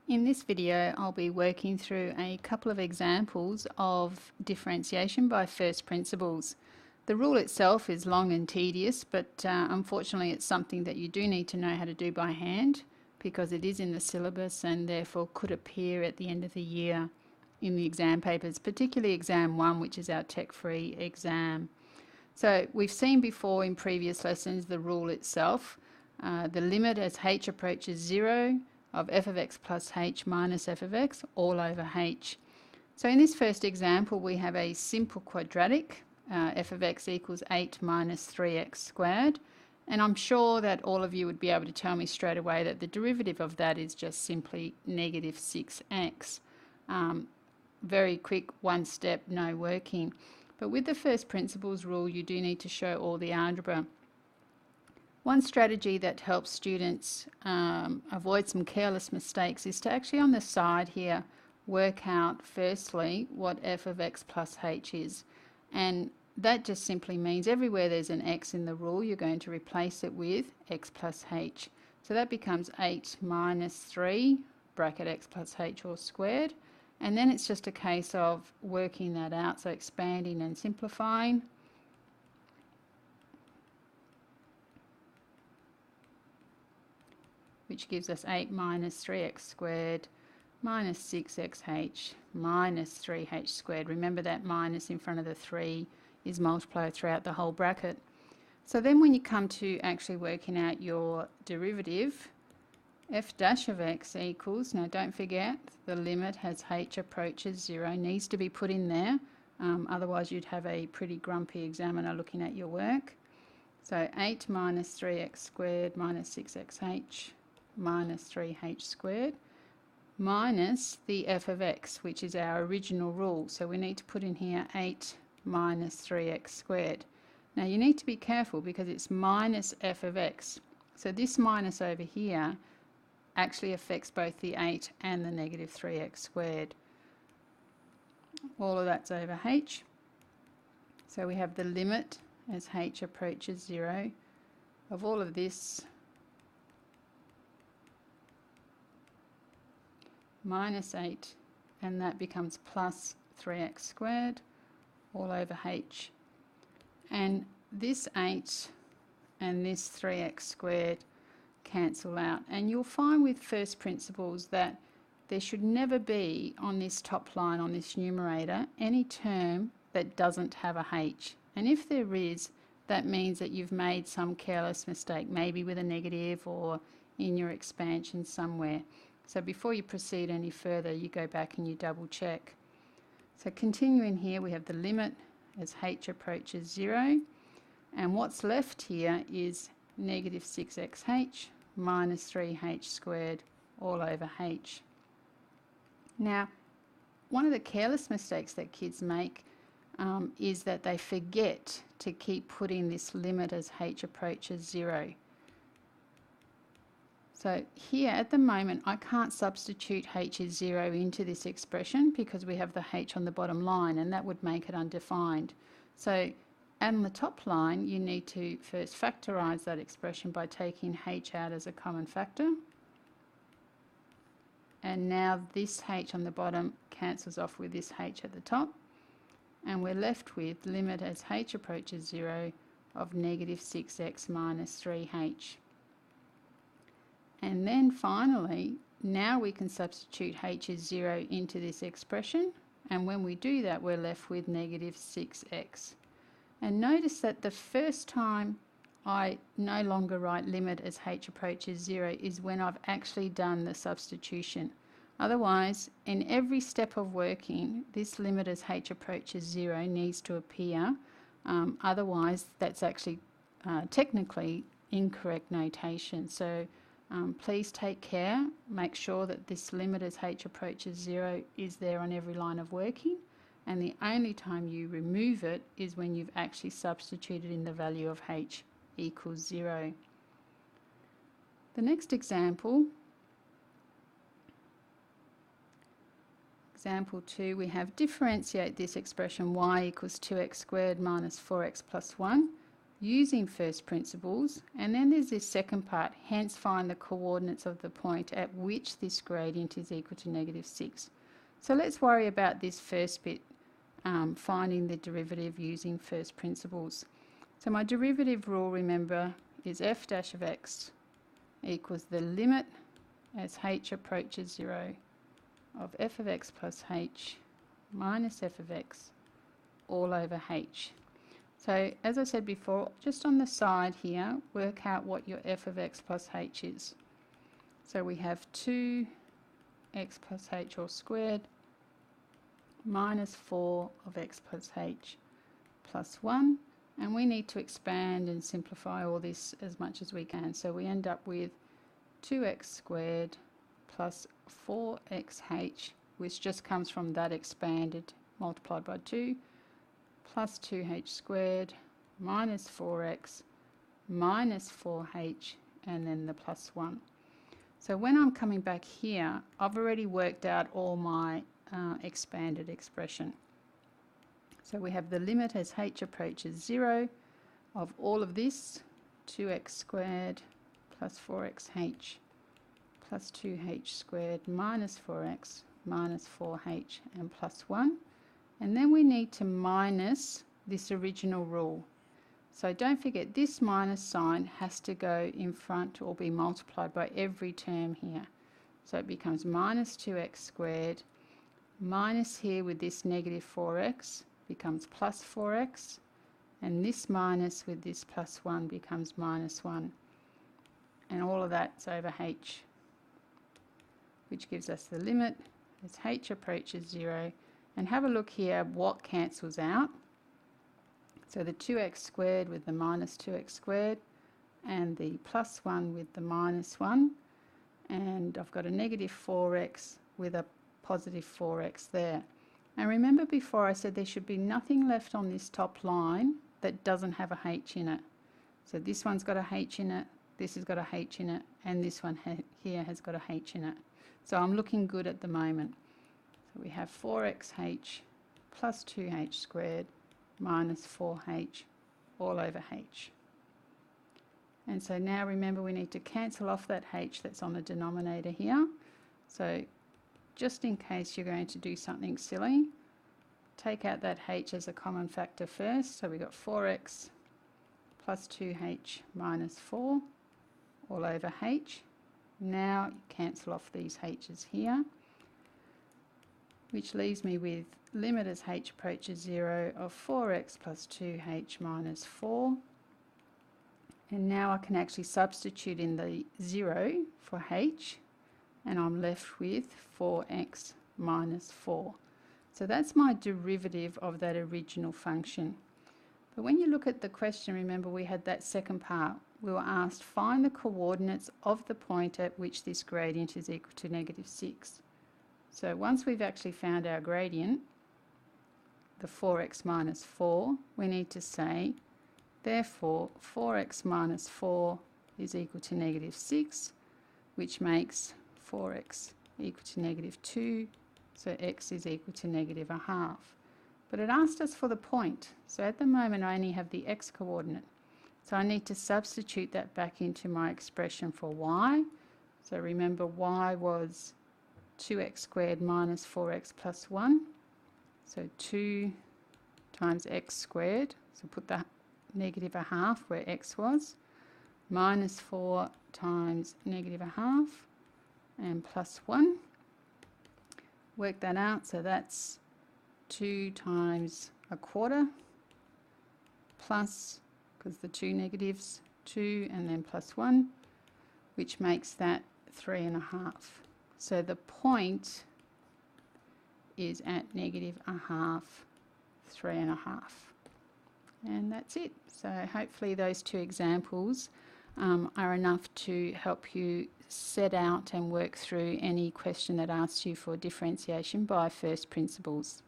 In this video, I'll be working through a couple of examples of differentiation by first principles. The rule itself is long and tedious, but unfortunately it's something that you do need to know how to do by hand because it is in the syllabus and therefore could appear at the end of the year in the exam papers, particularly exam 1, which is our tech-free exam. So we've seen before in previous lessons the rule itself, the limit as h approaches 0 of f of x plus h minus f of x all over h. So in this first example we have a simple quadratic, f of x equals 8 minus 3x squared, and I'm sure that all of you would be able to tell me straight away that the derivative of that is just simply negative 6x. Very quick, one step, no working. But with the first principles rule you do need to show all the algebra. One strategy that helps students avoid some careless mistakes is to actually on the side here work out firstly what f of x plus h is, and that just simply means everywhere there's an x in the rule you're going to replace it with x plus h. So that becomes 8 minus 3 bracket x plus h all squared, and then it's just a case of working that out, so expanding and simplifying. Which gives us 8 minus 3x squared minus 6xh minus 3h squared. Remember that minus in front of the 3 is multiplied throughout the whole bracket. So then when you come to actually working out your derivative, f dash of x equals, now don't forget the limit as h approaches 0 needs to be put in there, otherwise you'd have a pretty grumpy examiner looking at your work. So 8 minus 3x squared minus 6xh minus 3h squared minus the f of x, which is our original rule. So we need to put in here 8 minus 3x squared. Now you need to be careful because it's minus f of x. So this minus over here actually affects both the 8 and the negative 3x squared. All of that's over h. So we have the limit as h approaches 0 of all of this minus 8, and that becomes plus 3x squared all over h. And this 8 and this 3x squared cancel out, and you'll find with first principles that there should never be on this top line, on this numerator, any term that doesn't have a h. And if there is, that means that you've made some careless mistake, maybe with a negative or in your expansion somewhere. So before you proceed any further, you go back and you double check. So continuing here, we have the limit as h approaches 0, and what's left here is negative 6xh minus 3h squared all over h. Now, one of the careless mistakes that kids make is that they forget to keep putting this limit as h approaches 0. So here at the moment I can't substitute h is 0 into this expression because we have the h on the bottom line, and that would make it undefined. So on the top line you need to first factorise that expression by taking h out as a common factor, and now this h on the bottom cancels off with this h at the top, and we're left with limit as h approaches 0 of negative 6x minus 3h. And then finally, now we can substitute h is 0 into this expression, and when we do that we're left with negative 6x. And notice that the first time I no longer write limit as h approaches 0 is when I've actually done the substitution. Otherwise, in every step of working, this limit as h approaches 0 needs to appear. Otherwise, that's actually technically incorrect notation. So please take care, make sure that this limit as h approaches 0 is there on every line of working, and the only time you remove it is when you've actually substituted in the value of h equals 0. The next example, example 2, we have differentiate this expression y equals 2x squared minus 4x plus 1 using first principles, and then there's this second part, hence find the coordinates of the point at which this gradient is equal to -6. So let's worry about this first bit, finding the derivative using first principles. So my derivative rule, remember, is f dash of x equals the limit as h approaches 0 of f of x plus h minus f of x all over h. So as I said before, just on the side here, work out what your f of x plus h is. So we have 2x plus h all squared minus 4 of x plus h plus 1, and we need to expand and simplify all this as much as we can. So we end up with 2x squared plus 4xh, which just comes from that expanded multiplied by 2, plus 2h squared minus 4x minus 4h, and then the plus 1. So when I'm coming back here, I've already worked out all my expanded expression. So we have the limit as h approaches 0 of all of this, 2x squared plus 4xh plus 2h squared minus 4x minus 4h and plus 1. And then we need to minus this original rule. So don't forget, this minus sign has to go in front or be multiplied by every term here. So it becomes minus 2x squared minus here with this negative 4x becomes plus 4x, and this minus with this plus 1 becomes minus 1. And all of that's over h, which gives us the limit as h approaches 0. And have a look here what cancels out. So the 2x squared with the minus 2x squared, and the plus 1 with the minus 1. And I've got a negative 4x with a positive 4x there. And remember before I said there should be nothing left on this top line that doesn't have a h in it. So this one's got a h in it, this has got a h in it, and this one here has got a h in it. So I'm looking good at the moment. So we have 4xh plus 2h squared minus 4h all over h. And so now remember we need to cancel off that h that's on the denominator here. So just in case you're going to do something silly, take out that h as a common factor first. So we got 4x plus 2h minus 4 all over h. Now cancel off these h's here, which leaves me with limit as h approaches 0 of 4x plus 2h minus 4. And now I can actually substitute in the 0 for h, and I'm left with 4x minus 4. So that's my derivative of that original function. But when you look at the question, remember we had that second part. We were asked find the coordinates of the point at which this gradient is equal to -6. So once we've actually found our gradient, the 4x minus 4, we need to say, therefore 4x minus 4 is equal to -6, which makes 4x equal to -2, so x is equal to -1/2. But it asked us for the point, so at the moment I only have the x coordinate. So I need to substitute that back into my expression for y. So remember y was 2x squared minus 4x plus 1. So 2 times x squared, so put that -1/2 where x was, minus 4 times -1/2 and plus 1. Work that out, so that's 2 times 1/4 plus, because the two negatives, 2 and then plus 1, which makes that 3.5. So the point is at -1/2, 3.5. And that's it. So hopefully those two examples are enough to help you set out and work through any question that asks you for differentiation by first principles.